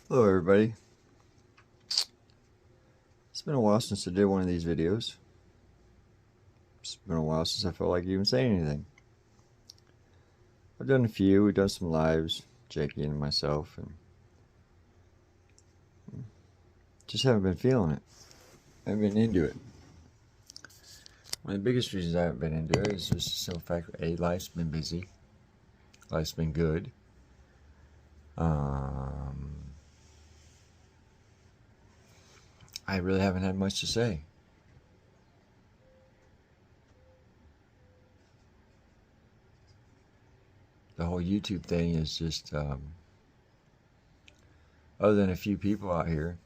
Hello everybody. It's been a while since I did one of these videos. It's been a while since I felt like even saying anything. I've done a few, we've done some lives, Jackie and myself, and just haven't been feeling it. I haven't been into it. One of the biggest reasons I haven't been into it is just the simple fact that life's been busy. Life's been good. I really haven't had much to say. The whole YouTube thing is just, other than a few people out here,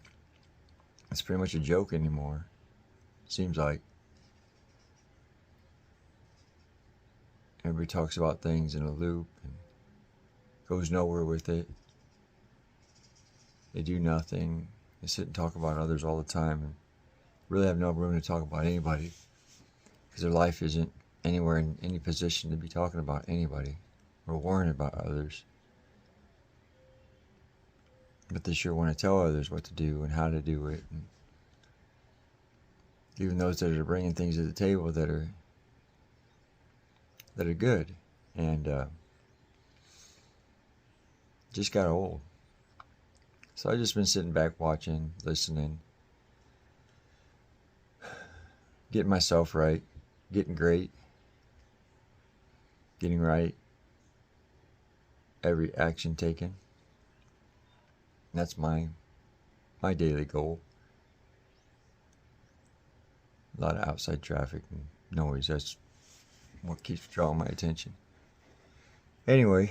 it's pretty much a joke anymore. Seems like. Everybody talks about things in a loop and goes nowhere with it. They do nothing. They sit and talk about others all the time and really have no room to talk about anybody because their life isn't anywhere in any position to be talking about anybody or worrying about others. But they sure want to tell others what to do and how to do it. And even those that are bringing things to the table that are good and just got old. So I've just been sitting back watching, listening, getting myself right, getting great, getting right, every action taken. And that's my daily goal. A lot of outside traffic and noise, that's what keeps drawing my attention. Anyway,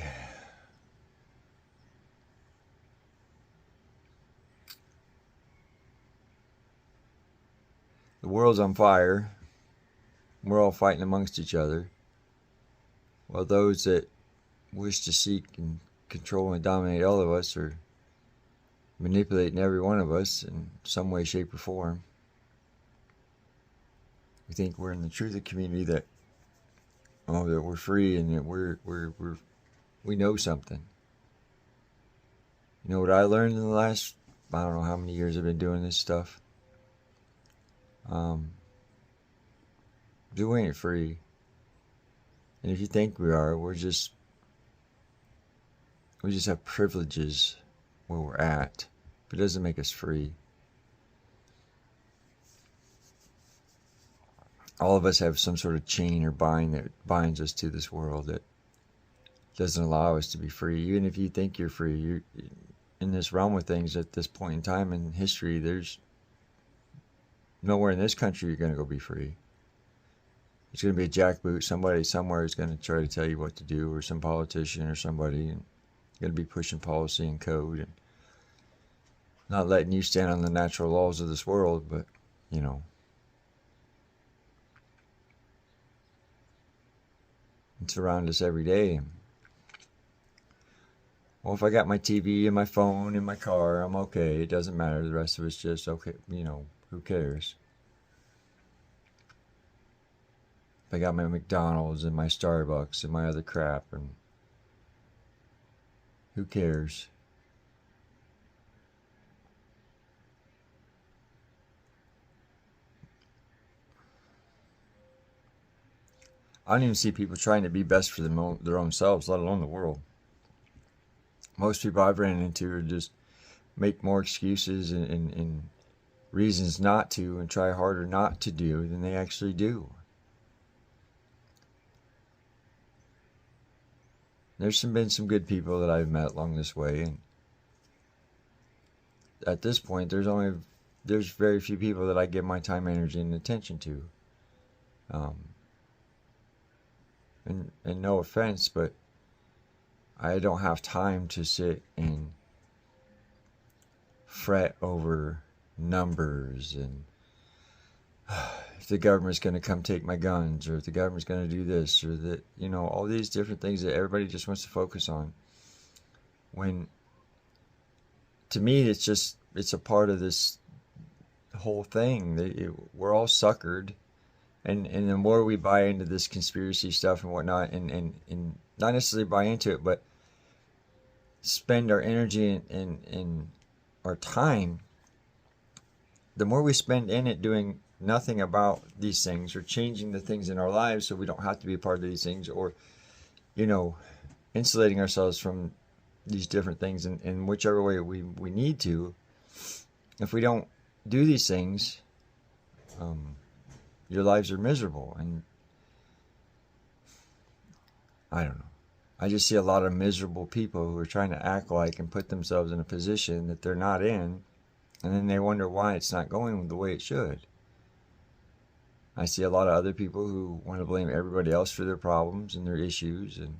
the world's on fire. We're all fighting amongst each other. While those that wish to seek and control and dominate all of us are manipulating every one of us in some way, shape, or form. We think we're in the truth of community that that we're free and that we know something. You know what I learned in the last, I don't know how many years I've been doing this stuff. We ain't free. And if you think we are, we just have privileges where we're at. But it doesn't make us free. All of us have some sort of chain or bind that binds us to this world that doesn't allow us to be free. Even if you think you're free, you're in this realm of things at this point in time in history. There's nowhere in this country you're going to go be free. It's going to be a jackboot. Somebody somewhere is going to try to tell you what to do, or some politician or somebody, and going to be pushing policy and code and not letting you stand on the natural laws of this world. But it's around us every day. Well, if I got my TV and my phone and my car, I'm okay. It doesn't matter. The rest of it's just okay. Who cares? If I got my McDonald's and my Starbucks and my other crap, and who cares? I don't even see people trying to be best for their own selves, let alone the world. Most people I've ran into are just make more excuses and reasons not to, and try harder not to do than they actually do. There's been some good people that I've met along this way, and at this point there's very few people that I give my time, energy, and attention to. And no offense, but I don't have time to sit and fret over numbers and if the government's going to come take my guns, or if the government's going to do this or that, all these different things that everybody just wants to focus on. When, to me, it's a part of this whole thing. We're all suckered. And the more we buy into this conspiracy stuff and whatnot, and not necessarily buy into it, but spend our energy and our time, the more we spend in it doing nothing about these things or changing the things in our lives so we don't have to be a part of these things, or, insulating ourselves from these different things in whichever way we need to. If we don't do these things, your lives are miserable. And I don't know. I just see a lot of miserable people who are trying to act like and put themselves in a position that they're not in, and then they wonder why it's not going the way it should. I see a lot of other people who want to blame everybody else for their problems and their issues. And,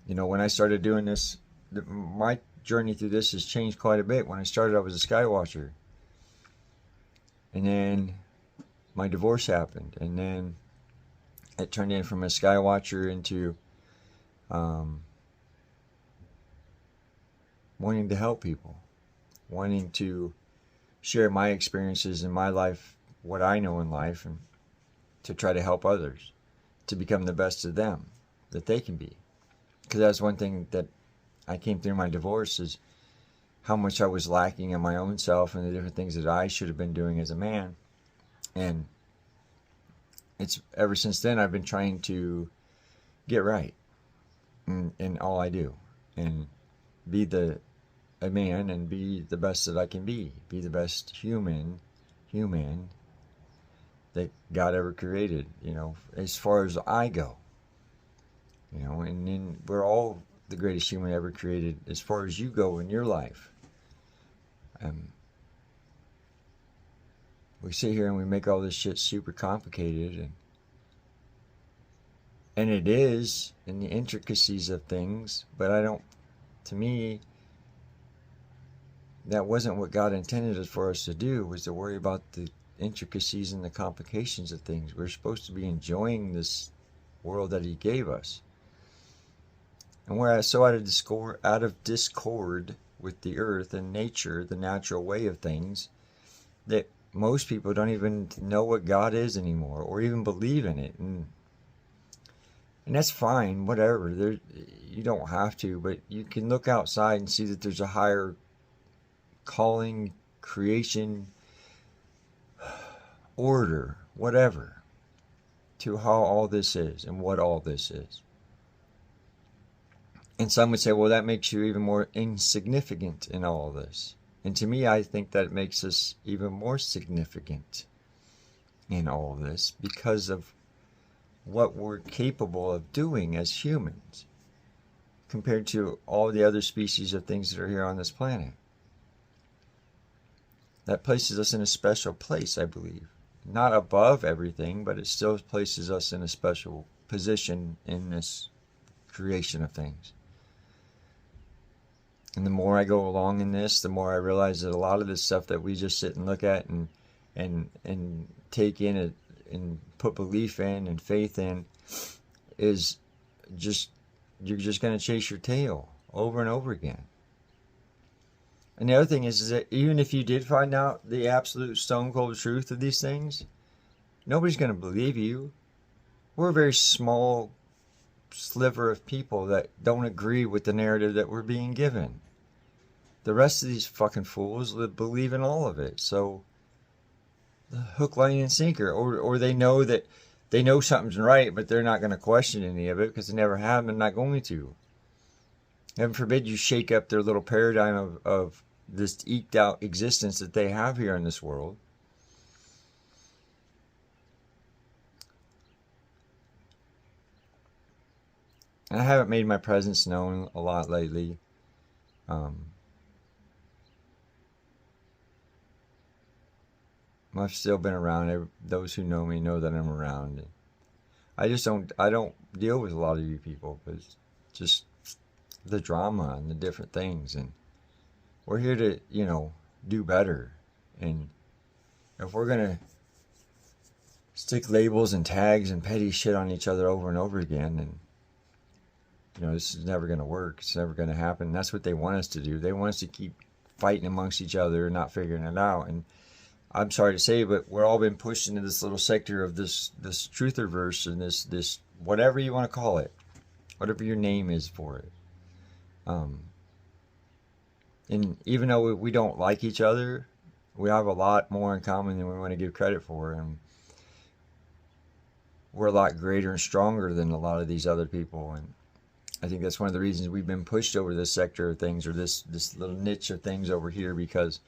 when I started doing this, my journey through this has changed quite a bit. When I started, I was a sky watcher. And then my divorce happened. And then it turned in from a sky watcher into wanting to help people, wanting to share my experiences in my life, what I know in life, and to try to help others to become the best of them that they can be. Because that's one thing that I came through my divorce, is how much I was lacking in my own self and the different things that I should have been doing as a man. And it's ever since then I've been trying to get right in all I do, and be a man, and be the best that I can be the best human that God ever created, as far as I go, and then we're all the greatest human ever created as far as you go in your life. We sit here and we make all this shit super complicated, and it is in the intricacies of things, but to me, that wasn't what God intended it for us to do, was to worry about the intricacies and the complications of things. We're supposed to be enjoying this world that He gave us. And we're so out of discord with the earth and nature, the natural way of things, that most people don't even know what God is anymore, or even believe in it. And that's fine, whatever. You don't have to, but you can look outside and see that there's a higher calling, creation, order, whatever, to how all this is and what all this is. And some would say, well, that makes you even more insignificant in all of this. And to me, I think that makes us even more significant in all of this, because of what we're capable of doing as humans compared to all the other species of things that are here on this planet. That places us in a special place, I believe. Not above everything, but it still places us in a special position in this creation of things. And the more I go along in this, the more I realize that a lot of this stuff that we just sit and look at and take in it and put belief in and faith in is just, you're just going to chase your tail over and over again. And the other thing is that even if you did find out the absolute stone cold truth of these things, nobody's going to believe you. We're a very small sliver of people that don't agree with the narrative that we're being given. The rest of these fucking fools believe in all of it. So, hook, line, and sinker. Or they know that they know something's right, but they're not going to question any of it because they never have and they're not going to. Heaven forbid you shake up their little paradigm of this eked out existence that they have here in this world. And I haven't made my presence known a lot lately. I've still been around. Those who know me know that I'm around. I don't deal with a lot of you people, but it's just the drama and the different things. And we're here to, do better. And if we're going to stick labels and tags and petty shit on each other over and over again, then, this is never going to work. It's never going to happen. That's what they want us to do. They want us to keep fighting amongst each other and not figuring it out. And I'm sorry to say, but we're all been pushed into this little sector of this trutherverse and this whatever you want to call it, whatever your name is for it. And even though we don't like each other, we have a lot more in common than we want to give credit for. And we're a lot greater and stronger than a lot of these other people. And I think that's one of the reasons we've been pushed over this sector of things, or this little niche of things over here, because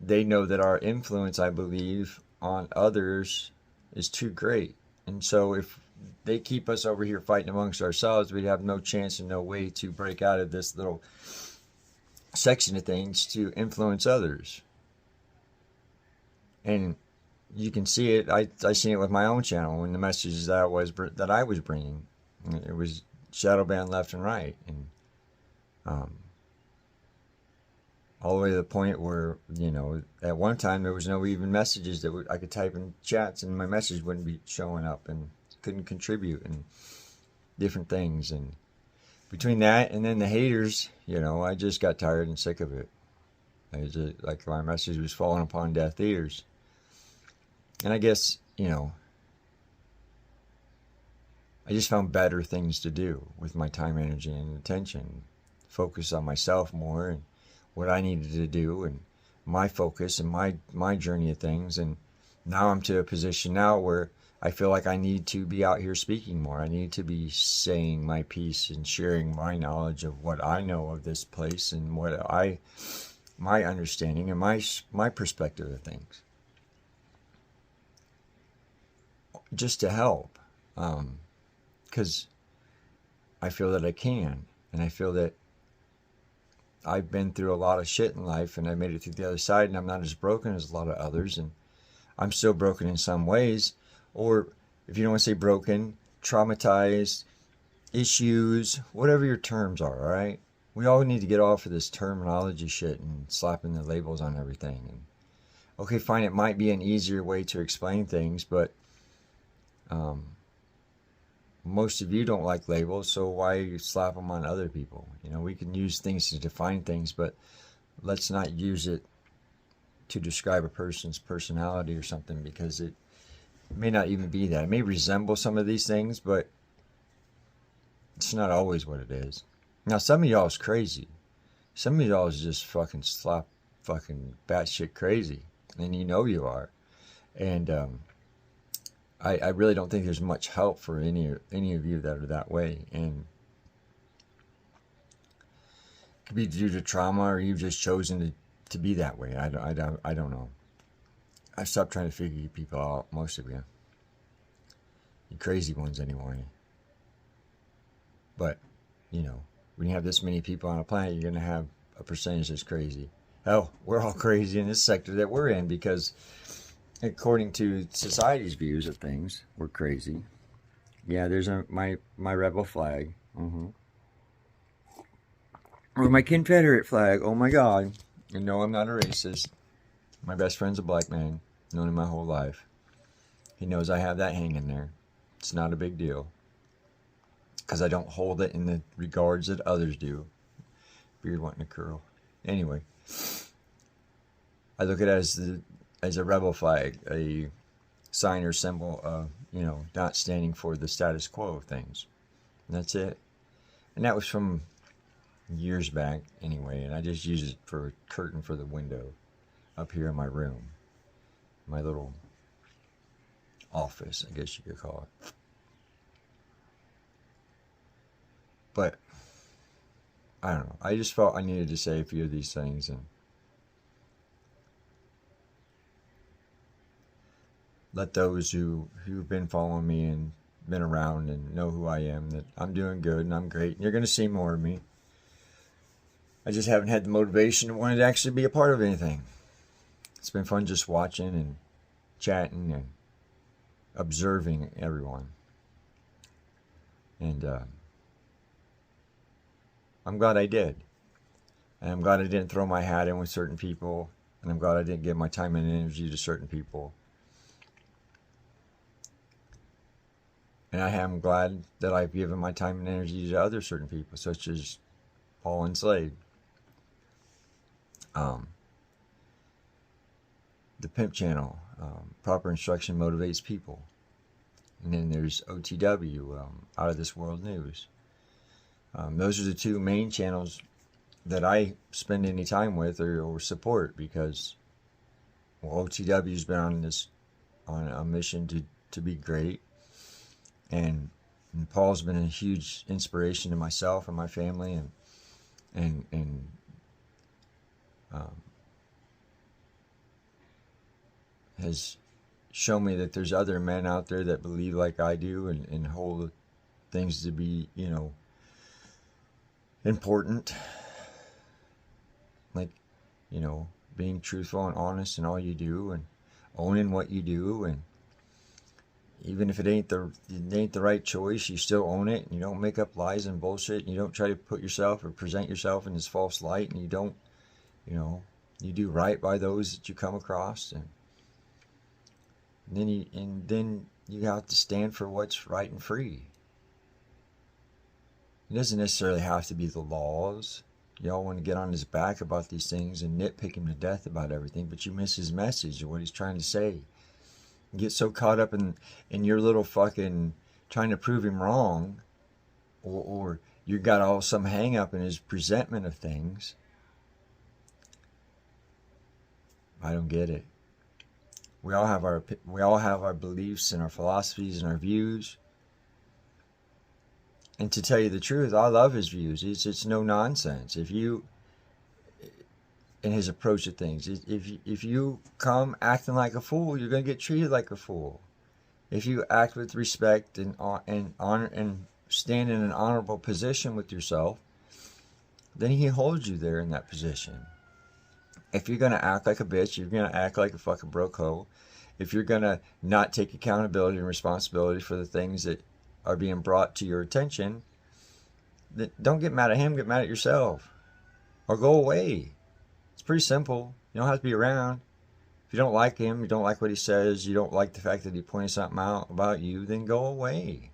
they know that our influence, I believe, on others is too great. And so if they keep us over here fighting amongst ourselves, we'd have no chance and no way to break out of this little section of things to influence others. And you can see it. I seen it with my own channel when the messages that I was bringing, it was shadow ban left and right, and all the way to the point where, you know, at one time there was no even messages that I could type in chats and my message wouldn't be showing up, and couldn't contribute, and different things. And between that and then the haters, you know, I just got tired and sick of it. I just, like, my message was falling upon deaf ears. And I guess, you know, I just found better things to do with my time, energy, and attention. Focus on myself more and what I needed to do, and my focus and my journey of things. And now I'm to a position now where I feel like I need to be out here speaking more. I need to be saying my piece and sharing my knowledge of what I know of this place and my understanding and my perspective of things, just to help, because I feel that I can, and I feel that I've been through a lot of shit in life, and I made it through the other side, and I'm not as broken as a lot of others, and I'm still broken in some ways, or if you don't want to say broken, traumatized, issues, whatever your terms are, all right? We all need to get off of this terminology shit and slapping the labels on everything. And okay, fine, it might be an easier way to explain things, but most of you don't like labels, so why slap them on other people? You know, we can use things to define things, but let's not use it to describe a person's personality or something, because it may not even be that. It may resemble some of these things, but it's not always what it is. Now, some of y'all is crazy. Some of y'all is just fucking batshit crazy, and you know you are. And I really don't think there's much help for any of you that are that way. And it could be due to trauma, or you've just chosen to be that way. I don't know. I've stopped trying to figure you people out, most of you. You crazy ones anyway. But, you know, when you have this many people on a planet, you're going to have a percentage that's crazy. Hell, we're all crazy in this sector that we're in, because according to society's views of things, we're crazy. Yeah, there's my rebel flag. Or my Confederate flag. Oh my God. And no, I'm not a racist. My best friend's a black man. Known him my whole life. He knows I have that hanging there. It's not a big deal, because I don't hold it in the regards that others do. Beard wanting to curl. Anyway, I look at it as a rebel flag, a sign or symbol of, you know, not standing for the status quo of things. And that's it. And that was from years back anyway, and I just use it for a curtain for the window up here in my room. My little office, I guess you could call it. But I don't know. I just felt I needed to say a few of these things, and let those who've been following me and been around and know who I am, that I'm doing good and I'm great, and you're going to see more of me. I just haven't had the motivation to want to actually be a part of anything. It's been fun just watching and chatting and observing everyone. And I'm glad I did. And I'm glad I didn't throw my hat in with certain people. And I'm glad I didn't give my time and energy to certain people. And I am glad that I've given my time and energy to other certain people, such as Paul and Slade. The Pimp Channel, Proper Instruction Motivates People. And then there's OTW, Out of This World News. Those are the two main channels that I spend any time with or support, because OTW's been on a mission to be great, and Paul's been a huge inspiration to myself and my family, and um, has shown me that there's other men out there that believe like I do, and hold things to be, important, like, being truthful and honest in all you do, and owning what you do, and even if it ain't the right choice, you still own it, and you don't make up lies and bullshit, and you don't try to put yourself or present yourself in this false light, and you don't, you do right by those that you come across, and then you have to stand for what's right and free. It doesn't necessarily have to be the laws. Y'all want to get on his back about these things and nitpick him to death about everything, but you miss his message and what he's trying to say. You get so caught up in your little fucking trying to prove him wrong, or you got all some hang up in his presentment of things. I don't get it. We all have our beliefs and our philosophies and our views. And to tell you the truth, I love his views. It's no nonsense. If you, in his approach to things, if you come acting like a fool, you're going to get treated like a fool. If you act with respect and honor and stand in an honorable position with yourself, then he holds you there in that position. If you're going to act like a bitch, you're going to act like a fucking broke hoe. If you're going to not take accountability and responsibility for the things that are being brought to your attention, then don't get mad at him, get mad at yourself. Or go away. It's pretty simple. You don't have to be around. If you don't like him, you don't like what he says, you don't like the fact that he pointed something out about you, then go away.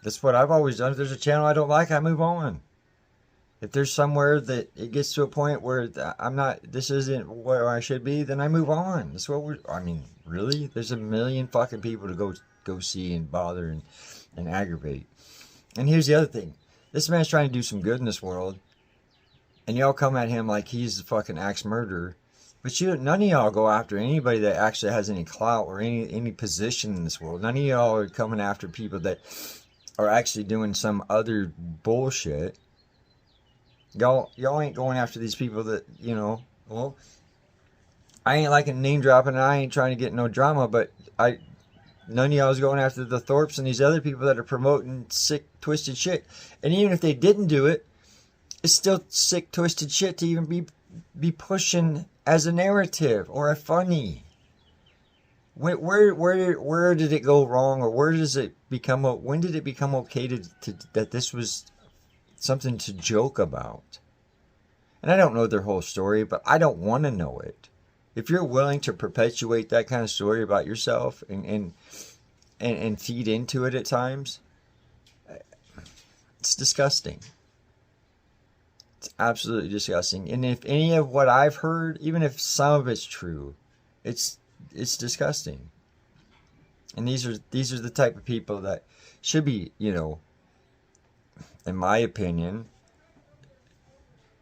That's what I've always done. If there's a channel I don't like, I move on. If there's somewhere that it gets to a point where this isn't where I should be, then I move on. That's what really? There's a million fucking people to go see and bother and aggravate. And here's the other thing. This man's trying to do some good in this world, and y'all come at him like he's the fucking axe murderer. But none of y'all go after anybody that actually has any clout or any position in this world. None of y'all are coming after people that are actually doing some other bullshit. Y'all ain't going after these people that, well, I ain't liking name dropping, and I ain't trying to get no drama, but none of y'all is going after the Thorpes and these other people that are promoting sick, twisted shit. And even if they didn't do it, it's still sick, twisted shit to even be pushing as a narrative or a funny. Where did it go wrong, or when did it become okay that this was something to joke about? And I don't know their whole story, but I don't want to know it. If you're willing to perpetuate that kind of story about yourself and feed into it at times, it's disgusting. It's absolutely disgusting. And if any of what I've heard, even if some of it's true, it's disgusting. And these are the type of people that should be, in my opinion,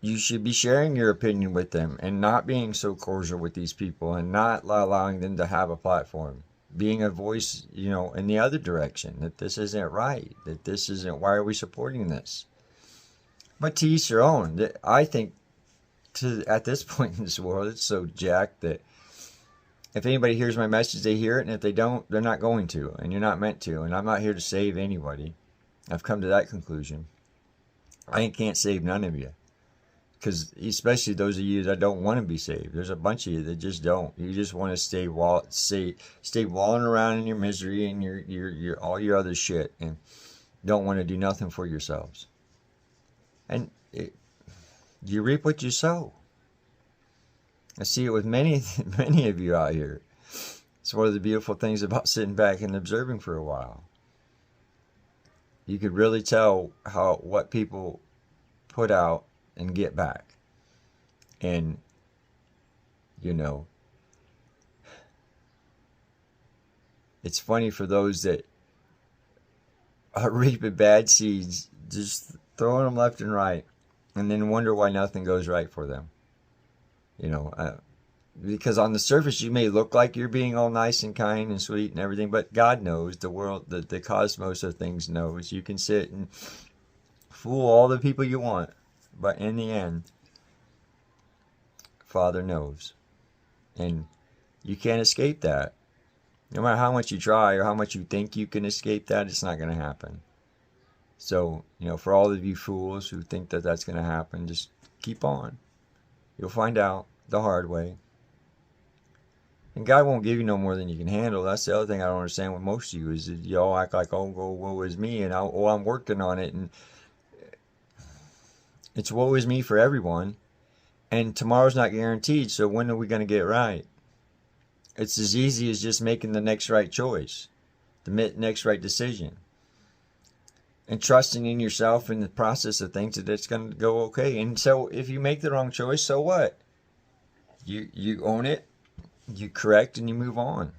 you should be sharing your opinion with them and not being so cordial with these people and not allowing them to have a platform. Being a voice, in the other direction, that this isn't right, that this isn't, why are we supporting this? But to each their own. I think at this point in this world, it's so jacked that if anybody hears my message, they hear it, and if they don't, they're not going to, and you're not meant to, and I'm not here to save anybody. I've come to that conclusion. I can't save none of you. Because especially those of you that don't want to be saved. There's a bunch of you that just don't. You just want to stay walling around in your misery and your all your other shit, and don't want to do nothing for yourselves. And you reap what you sow. I see it with many of you out here. It's one of the beautiful things about sitting back and observing for a while. You could really tell what people put out and get back. And it's funny for those that are reaping bad seeds, just throwing them left and right, and then wonder why nothing goes right for them. Because on the surface you may look like you're being all nice and kind and sweet and everything, but God knows, the world, the cosmos of things knows. You can sit and fool all the people you want, but in the end, Father knows. And you can't escape that. No matter how much you try or how much you think you can escape that, it's not going to happen. So, for all of you fools who think that that's going to happen, just keep on. You'll find out the hard way. And God won't give you no more than you can handle. That's the other thing I don't understand with most of you, is that you all act like, woe is me, and I'm working on it. And it's woe is me for everyone. And tomorrow's not guaranteed, so when are we going to get it right? It's as easy as just making the next right choice, the next right decision. And trusting in yourself in the process of things, that it's going to go okay. And so if you make the wrong choice, so what? You own it, you correct, and you move on.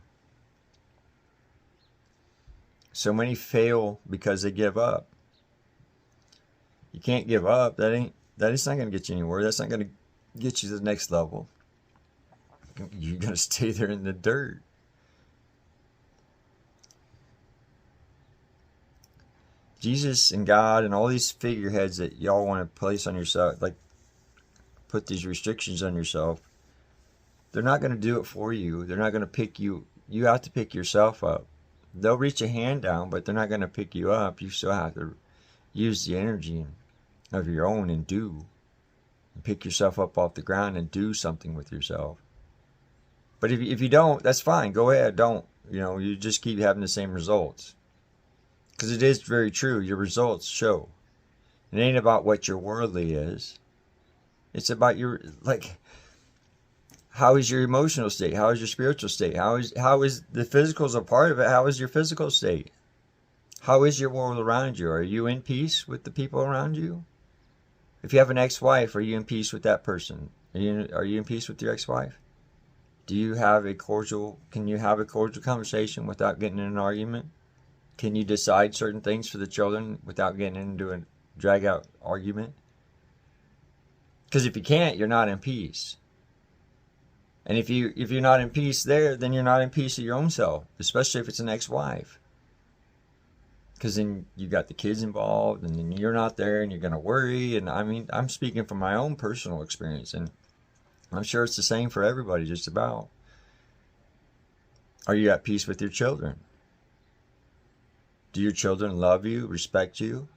So many fail because they give up. You can't give up. That is not going to get you anywhere. That's not going to get you to the next level. You're going to stay there in the dirt. Jesus and God and all these figureheads that y'all want to place on yourself, like put these restrictions on yourself, they're not going to do it for you. They're not going to pick you. You have to pick yourself up. They'll reach a hand down, but they're not going to pick you up. You still have to use the energy of your own and pick yourself up off the ground and do something with yourself. But if you don't, that's fine. Go ahead. Don't. You just keep having the same results. Because it is very true. Your results show. It ain't about what your worldly is. It's about your, how is your emotional state? How is your spiritual state? How is the physical is a part of it? How is your physical state? How is your world around you? Are you in peace with the people around you? If you have an ex-wife, are you in peace with that person? Are you in peace with your ex-wife? Can you have a cordial conversation without getting in an argument? Can you decide certain things for the children without getting into a drag-out argument? Because if you can't, you're not in peace. And if you're not in peace there, then you're not in peace with your own self, especially if it's an ex-wife. Because then you got the kids involved, and then you're not there, and you're going to worry. And I'm speaking from my own personal experience, and I'm sure it's the same for everybody, just about. Are you at peace with your children? Do your children love you, respect you?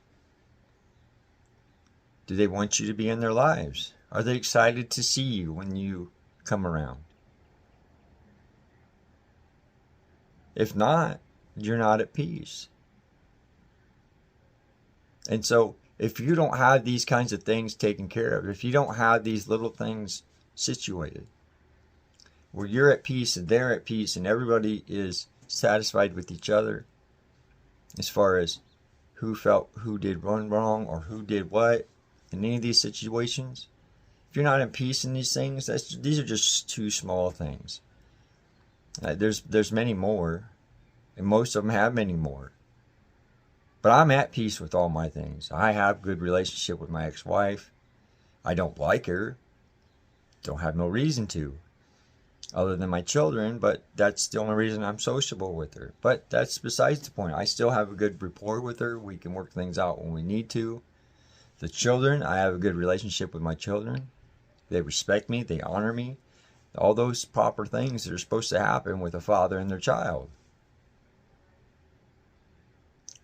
Do they want you to be in their lives? Are they excited to see you when you come around? If not, you're not at peace. And so, if you don't have these kinds of things taken care of, if you don't have these little things situated, where you're at peace and they're at peace and everybody is satisfied with each other, as far as who did one wrong or who did what in any of these situations, if you're not in peace in these things, these are just two small things. There's many more, and most of them have many more. But I'm at peace with all my things. I have a good relationship with my ex-wife. I don't like her. Don't have no reason to, other than my children, but that's the only reason I'm sociable with her. But that's besides the point. I still have a good rapport with her. We can work things out when we need to. The children, I have a good relationship with my children. They respect me. They honor me. All those proper things that are supposed to happen with a father and their child.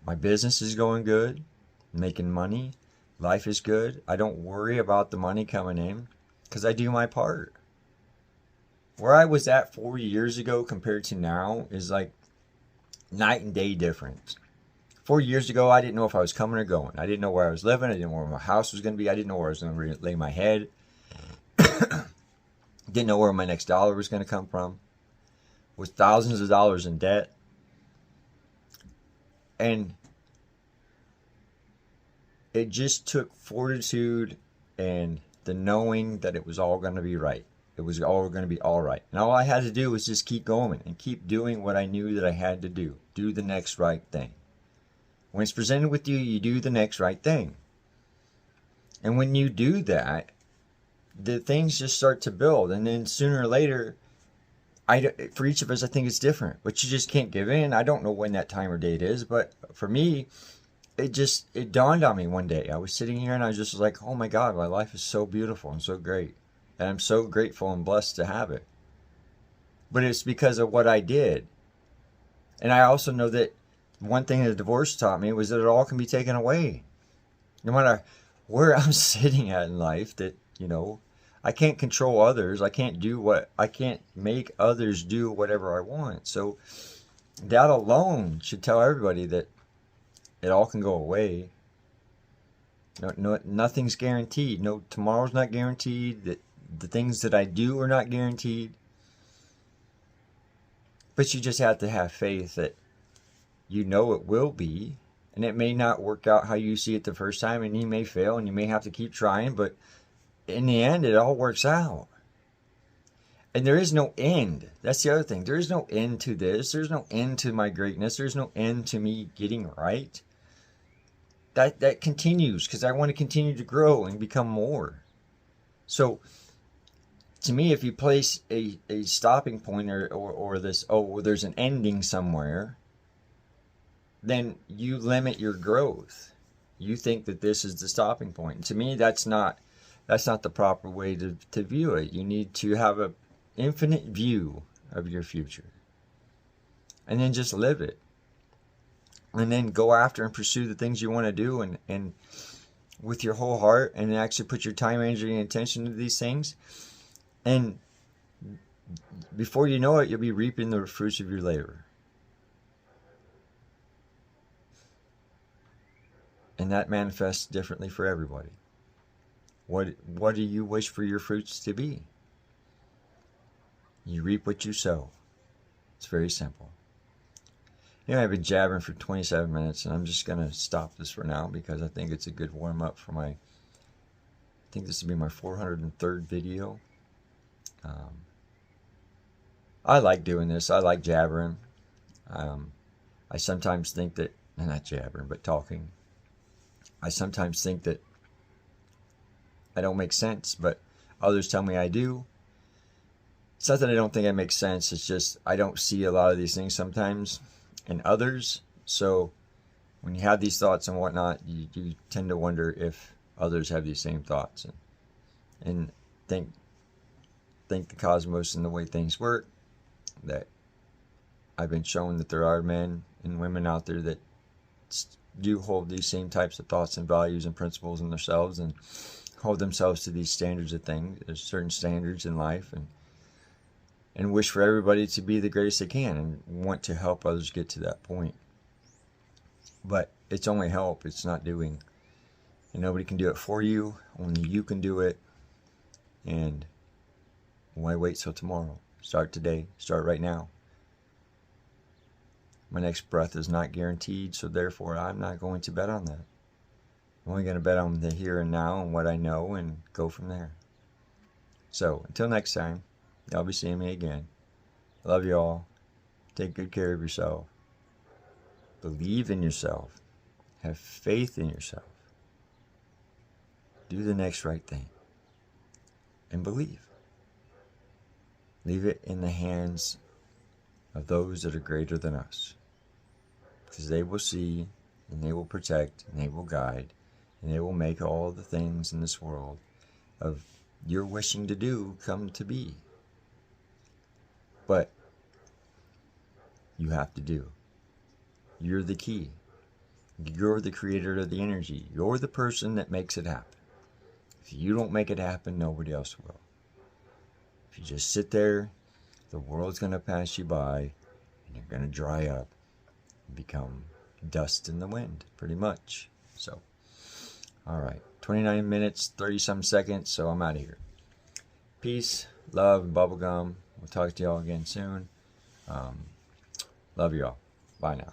My business is going good. Making money. Life is good. I don't worry about the money coming in because I do my part. Where I was at 4 years ago compared to now is like night and day difference. 4 years ago, I didn't know if I was coming or going. I didn't know where I was living. I didn't know where my house was going to be. I didn't know where I was going to lay my head. Didn't know where my next dollar was going to come from. Was thousands of dollars in debt. And it just took fortitude and the knowing that it was all going to be right. It was all going to be all right. And all I had to do was just keep going and keep doing what I knew that I had to do. Do the next right thing. When it's presented with you, you do the next right thing. And when you do that, the things just start to build. And then sooner or later, for each of us, I think it's different. But you just can't give in. I don't know when that time or date is. But for me, it dawned on me one day. I was sitting here and I was just like, oh my God, my life is so beautiful and so great. And I'm so grateful and blessed to have it. But it's because of what I did. And I also know that one thing that divorce taught me was that it all can be taken away. No matter where I'm sitting at in life, that, I can't control others. I can't make others do whatever I want. So that alone should tell everybody that it all can go away. No, nothing's guaranteed. No, tomorrow's not guaranteed. That the things that I do are not guaranteed. But you just have to have faith that it will be. And it may not work out how you see it the first time, and you may fail, and you may have to keep trying, but in the end, it all works out. And there is no end. That's the other thing. There is no end to this. There's no end to my greatness. There's no end to me getting right. That continues because I want to continue to grow and become more. So, to me, if you place a stopping point or this, there's an ending somewhere, then you limit your growth. You think that this is the stopping point. And to me, that's not the proper way to view it. You need to have an infinite view of your future. And then just live it. And then go after and pursue the things you want to do and with your whole heart, and actually put your time, energy, and attention to these things. And before you know it, you'll be reaping the fruits of your labor. And that manifests differently for everybody. What do you wish for your fruits to be? You reap what you sow. It's very simple. I've been jabbering for 27 minutes, and I'm just going to stop this for now because I think it's a good warm-up for I think this will be my 403rd video. I like doing this. I like jabbering. I sometimes think that, not jabbering, but talking. I sometimes think that I don't make sense, but others tell me I do. It's not that I don't think I make sense. It's just I don't see a lot of these things sometimes in others. So when you have these thoughts and whatnot, you tend to wonder if others have these same thoughts and think the cosmos and the way things work, that I've been shown that there are men and women out there that do hold these same types of thoughts and values and principles in themselves and hold themselves to these standards of things. There's certain standards in life, and wish for everybody to be the greatest they can and want to help others get to that point. But it's only help, it's not doing. And nobody can do it for you, only you can do it. And why wait till tomorrow? Start today, start right now. My next breath is not guaranteed, so therefore I'm not going to bet on that. I'm only going to bet on the here and now and what I know and go from there. So, until next time, y'all be seeing me again. Love you all. Take good care of yourself. Believe in yourself. Have faith in yourself. Do the next right thing. And believe. Leave it in the hands of those that are greater than us. Because they will see, and they will protect, and they will guide, and they will make all the things in this world of your wishing to do come to be. But you have to do. You're the key. You're the creator of the energy. You're the person that makes it happen. If you don't make it happen, nobody else will. If you just sit there, the world's going to pass you by, and you're going to dry up and become dust in the wind, pretty much. So, all right, 29 minutes, 30-some seconds, so I'm out of here. Peace, love, and bubblegum. We'll talk to y'all again soon. Love y'all. Bye now.